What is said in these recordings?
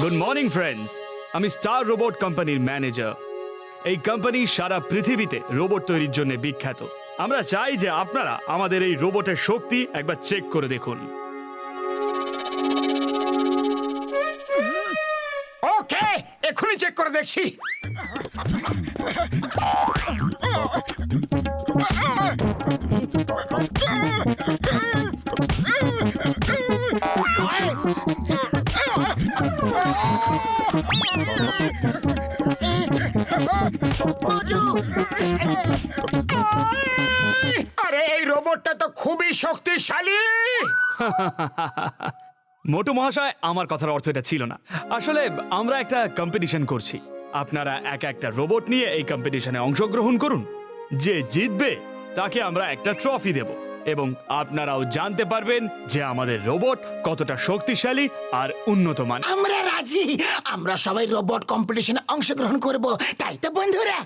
Good morning friends, আমি star robot কোম্পানির manager. এই কোম্পানি সারা পৃথিবীতে রোবট তৈরির জন্য বিখ্যাত। আমরা চাই যে আপনারা আমাদের এই রোবটের শক্তি একবার চেক করে দেখুন। ওকে, এখনই চেক করে দেখছি। আরে এই রোবটটা তো খুবই শক্তিশালী। মোটু মহাশয়, আমার কথার অর্থ এটা ছিল না। আসলে আমরা একটা কম্পিটিশন করছি। আপনারা এক একটা রোবট নিয়ে এই কম্পিটিশনে অংশগ্রহণ করুন। যে জিতবে তাকে আমরা একটা ট্রফি দেব এবং আপনারাও জানতে পারবেন যে আমাদের রোবট কতটা শক্তিশালী আর উন্নত মান। আমরা রাজি। আমরা সবাই রোবট কম্পিটিশনে অংশগ্রহণ করব, তাই তো বন্ধুরা?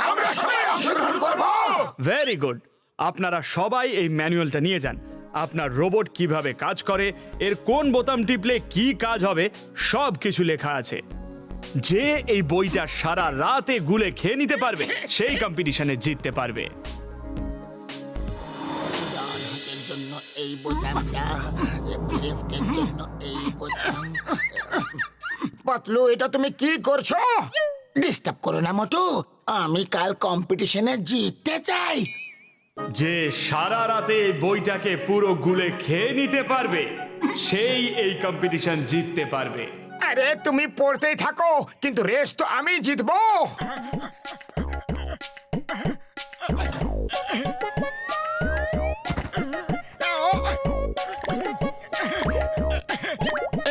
আমরা সবাই অংশগ্রহণ করব। Very good. আপনারা সবাই এই ম্যানুয়ালটা নিয়ে যান। আপনার রোবট কিভাবে কাজ করে, এর কোন বোতাম টিপলে কি কাজ হবে, সব কিছু লেখা আছে। যে এই বইটা সারা রাতে গুলে খেয়ে নিতে পারবে সেই কম্পিটিশনে জিততে পারবে। ডান হাতের জন্য এই বোতামটা, লেফটের জন্য এই বোতাম। পাতলু, এটা তুমি কি করছো? ডিস্টার্ব করো না মোটু, আমি কাল কম্পিটিশনে জিততে চাই। যে সারা রাতে এই বইটাকে পুরো গুলে খেয়ে নিতে পারবে সেই এই কম্পিটিশন জিততে পারবে। আরে তুমি পড়তেই থাকো, কিন্তু রেস তো আমি জিতবো।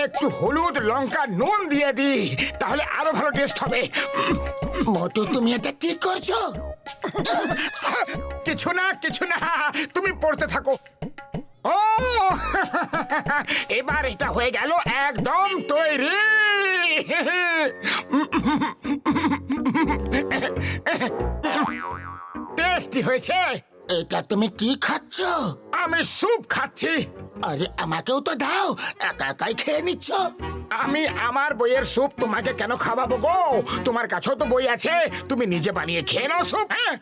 একটু হলুদ, লঙ্কা, নুন দিয়ে দি, তাহলে আরো ভালো টেস্ট হবে। মোটু, তুমি এটা কি করছো? কিছু না, কিছু না, তুমি পড়তে থাকো। ও এবার এটা হয়ে গেল একদম তৈরি। টেস্টি হয়েছে। এটা তুমি কি খাচ্ছ? আমি স্যুপ খাচ্ছি। আরে আমাকেও তো দাও, একা একাই খেয়ে নিচ্ছ। আমি আমার বইয়ের স্যুপ তোমাকে কেন খাওয়াবো গো? তোমার কাছেও তো বই আছে, তুমি নিজে বানিয়ে খেয়ে নাও স্যুপ। হ্যাঁ,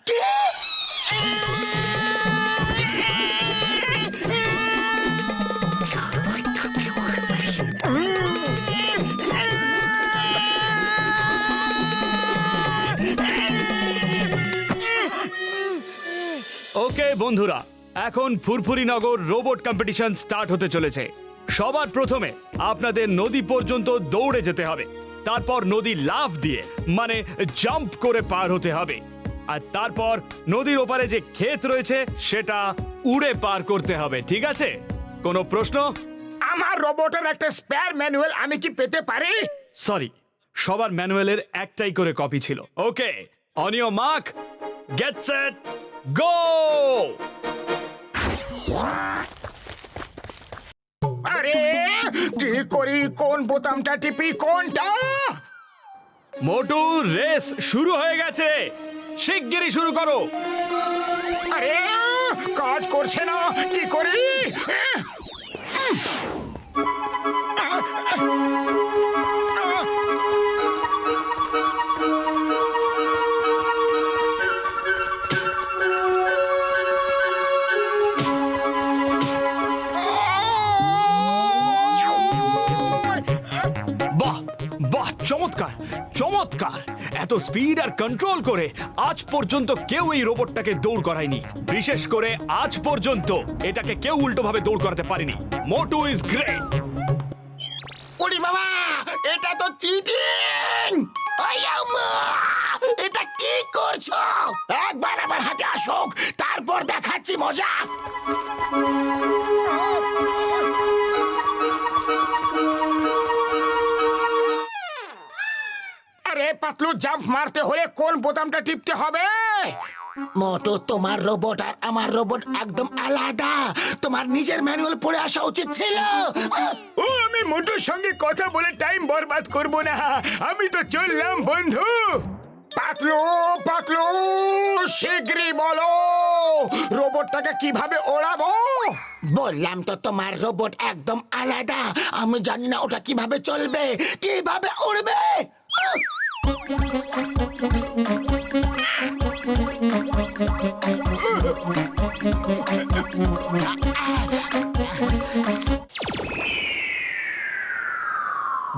ওকে বন্ধুরা, এখন ফুরফুরিনগর রোবট কম্পিটিশন স্টার্ট হতে চলেছে। সবার প্রথমে আপনাদের নদী পর্যন্ত দৌড়ে যেতে হবে, তারপর নদী লাফ দিয়ে মানে জাম্প করে পার হতে হবে, আর তারপর নদীর ওপারে যে ক্ষেত রয়েছে সেটা উড়ে পার করতে হবে। ঠিক আছে? কোনো প্রশ্ন? আমার রোবটের একটা স্পেয়ার ম্যানুয়াল আমি কি পেতে পারি? সরি, সবার ম্যানুয়ালের একটাই করে কপি ছিল। Okay, on your mark, get set, go! আরে কি করি, কোন বোতামটা টিপি, কোনটা? মোটু, রেস শুরু হয়ে গেছে, শিগগিরই শুরু করো। আরে কাজ করছে না, কি করি? বাহ বাহ, চমৎকার চমৎকার! এত স্পিড আর কন্ট্রোল করে আজ পর্যন্ত কেউ এই রোবটটাকে দৌড় করায়নি। বিশেষ করে আজ পর্যন্ত এটাকে কেউ উল্টোভাবে দৌড় করাতে পারেনি। মোটু ইজ গ্রেট। ওরে বাবা, এটা তো চিটিং! এটা কি করছো? একবার আমার হাতে আসুক, তারপর দেখাচ্ছি মজা। আরে পাতলু, জাম্প মারতে হলে কোন বোতামটা টিপতে হবে? মোটু, তোমার রোবট আর আমার রোবট একদম আলাদা। তোমার নিজের ম্যানুয়াল পড়ে আসা উচিত ছিল। ও, আমি মোটুর সঙ্গে কথা বলে টাইম বরবাদ করব না। আমি তো চললাম বন্ধু। পাতলু পাতলু, শীঘ্রই বলো রোবটটাকে কিভাবে ওড়াবো। বললাম তো তোমার রোবট একদম আলাদা। আমি জানি না ওটা কিভাবে চলবে, কিভাবে উড়বে।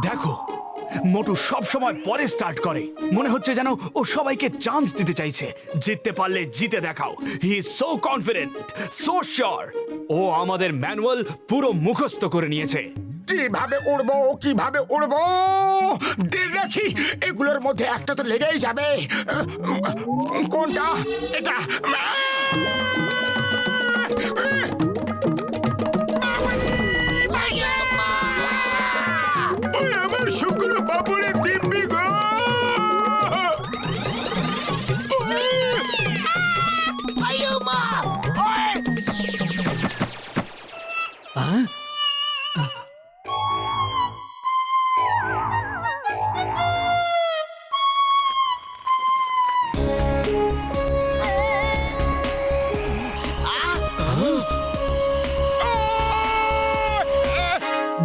দেখো, মোটু সব সময় পরে স্টার্ট করে। মনে হচ্ছে যেন ও সবাইকে চান্স দিতে চাইছে। জিততে পারলে জিতে দেখাও। He is so confident, so sure. ও আমাদের ম্যানুয়াল পুরো মুখস্থ করে নিয়েছে। কিভাবে উড়বো, কিভাবে উড়বো, দেখ রাখি। এগুলোর মধ্যে একটা তো লেগেই যাবে। কোনটা? এটা। ওই আমার শুকনো পাপড়ের দিব্যি গো।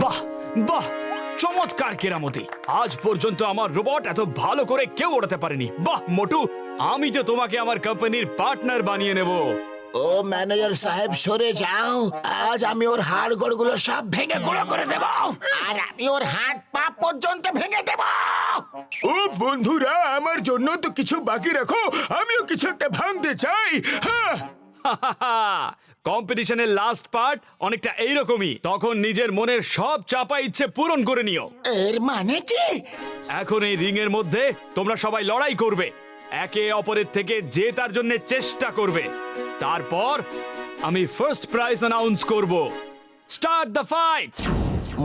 বাহ বাহ, চমৎকার কেরামতি। আজ পর্যন্ত আমার রোবট এত ভালো করে কেউ ওড়াতে পারেনি। বাহ মোটু, আমি তো তোমাকে আমার কোম্পানির পার্টনার বানিয়ে নেব। ও ম্যানেজার সাহেব, সরে যাও। আজ আমি ওর হাড় গোড়গুলো সব ভেঙে গুঁড়ো করে দেব, আর আমি ওর হাত পা পর্যন্ত ভেঙে দেব। ও বন্ধুরা, আমার জন্য তো কিছু বাকি রাখো, আমিও কিছু একটা ভাঙতে চাই। হ্যাঁ, কম্পিটিশনের লাস্ট পার্ট অনেকটা এইরকমই। তখন নিজের মনের সব চাপা ইচ্ছে পূরণ করে নিও। এর মানে কি? এখন এই রিং এর মধ্যে তোমরা সবাই লড়াই করবে, একে অপরের থেকে জেতার জন্য চেষ্টা করবে। তারপর আমি ফার্স্ট প্রাইজ অ্যানাউন্স করব। Start the fight.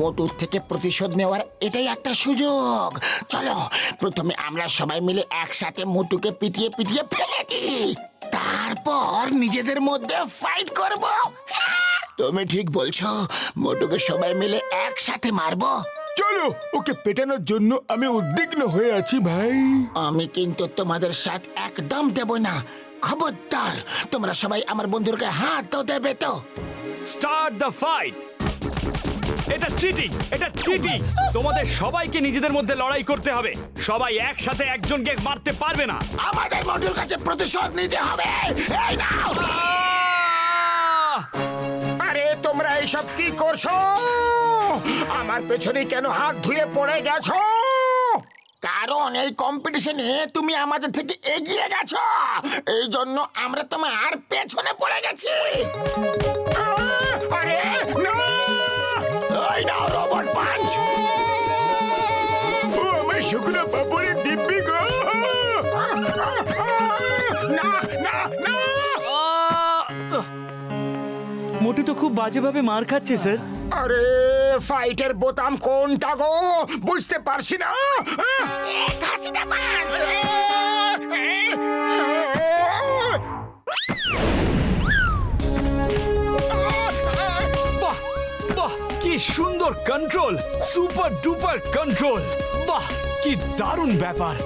মোটুর থেকে প্রতিশোধ নেওয়ার এটাই একটা সুযোগ। চলো, প্রথমে আমরা সবাই মিলে একসাথে মোটুকে পিটিয়ে পিটিয়ে ফেলে দিই, তারপর নিজেদের মধ্যে ফাইট করব। তুমি ঠিক বলছো, মোটুকে সবাই মিলে একসাথে মারবো। চলো, ওকে পেটানোর জন্য আমি উদ্বিগ্ন হয়ে আছি ভাই। আমি কিন্তু তোমাদের সাথ একদম দেব না। খবরদার, তোমরা সবাই আমার বন্ধুকে হাত তো দেবে তো। Start the fight. এটা চিটিং, এটা চিটিং। তোমাদের সবাইকে নিজেদের মধ্যে লড়াই করতে হবে। সবাই একসাথে একজনকে মারতে পারবে না। আমাদের মোটুর কাছে প্রতিশোধ নিতে হবে। এই নাও। আরে তোমরা এইসব কি করছো? আমার পেছনে কেন হাত ধুয়ে পড়ে গেছো? কারণ এই কম্পিটিশনে তুমি আমাদের থেকে এগিয়ে গেছো, এই জন্য আমরা তোমার পেছনে পড়ে গেছি। আরে না! এই নাও রোবট পাঞ্চ। ও আমার শুকনো পাপড়ের দিব্যি গো। না না না! মোটু তো খুব বাজেভাবে মার খাচ্ছে স্যার। আরে ফাইটের বোতাম কোনটা গো, বুঝতে পারছি না। ঘাসিটা পাঞ্চ। বাহ বাহ, কি সুন্দর কন্ট্রোল, সুপার ডুপার কন্ট্রোল। বাহ, কি দারুণ ব্যাপার।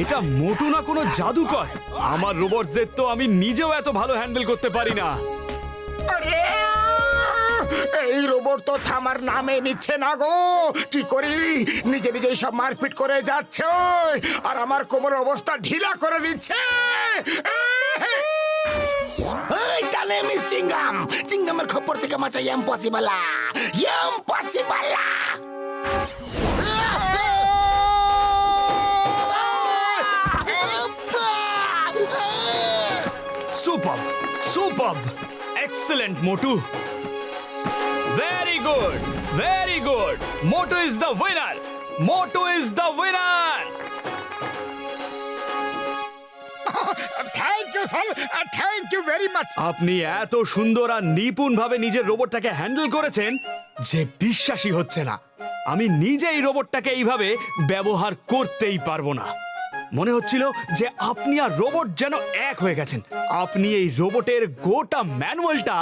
এটা মোটু না কোনো জাদুকর। আমার রোবটদের তো আমি নিজেও এত ভালো হ্যান্ডেল করতে পারি না। আরে এই রোবট তো থামার নামে নিচ্ছে না গো। কি করি, নিজে নিজেই সব মারপিট করে যাচ্ছে আর আমার কোমর অবস্থা ঢিলা করে দিচ্ছে। এইটা নেম ইজ চিংগাম। চিংগামের খপ্পর থেকে বাঁচা impossible, impossible. Super super, excellent Motu. Very good, very good. Motu is the winner, Motu is the winner. Thank you sir, thank you very much. আপনি এত সুন্দর আর নিপুণ ভাবে নিজের রোবটটাকে হ্যান্ডেল করেছেন যে বিশ্বাসই হচ্ছে না। আমি নিজে এই রোবটটাকে এইভাবে ব্যবহার করতেই পারবো না। মনে হচ্ছিল যে আপনি আর রোবট যেন এক হয়ে গেছেন। আপনি এই রোবটের গোটা ম্যানুয়ালটা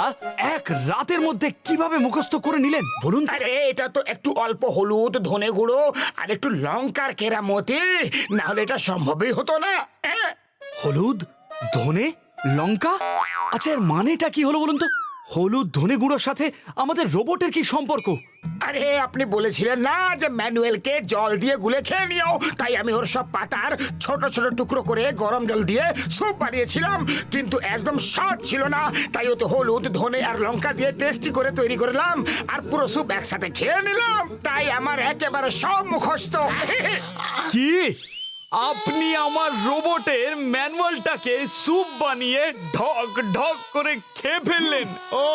এক রাতের মধ্যে কিভাবে মুখস্থ করে নিলেন বলুন? আরে এটা তো একটু অল্প হলুদ, ধনে গুঁড়ো আর একটু লঙ্কার কেরামতি, না হলে এটা সম্ভবই হতো না। হলুদ, ধনে লঙ্কা, আচ্ছা এর মানেটা কি হলো বলুন তো? হলুদ ধনে গুঁড়োর সাথে আমাদের রোবটের কি সম্পর্ক? আরে আপনি বলেছিলেন না যে ম্যানুয়েলকে জল দিয়ে গুলে খেয়ে নিও, তাই আমি ওর সব পাতার ছোট ছোট টুকরো করে গরম জল দিয়ে স্যুপ বানিয়েছিলাম, কিন্তু একদম স্বাদ ছিল না, তাই ওতে হলুদ ধনে আর লঙ্কা দিয়ে টেস্টি করে তৈরি করলাম আর পুরো স্যুপ একসাথে খেয়ে নিলাম, তাই আমার একেবারে সব মুখস্থ। কি আপনি আমার রোবটের ম্যানুয়ালটাকে স্যুপ বানিয়ে ঢক ঢক করে খেয়ে ফেললেন? ও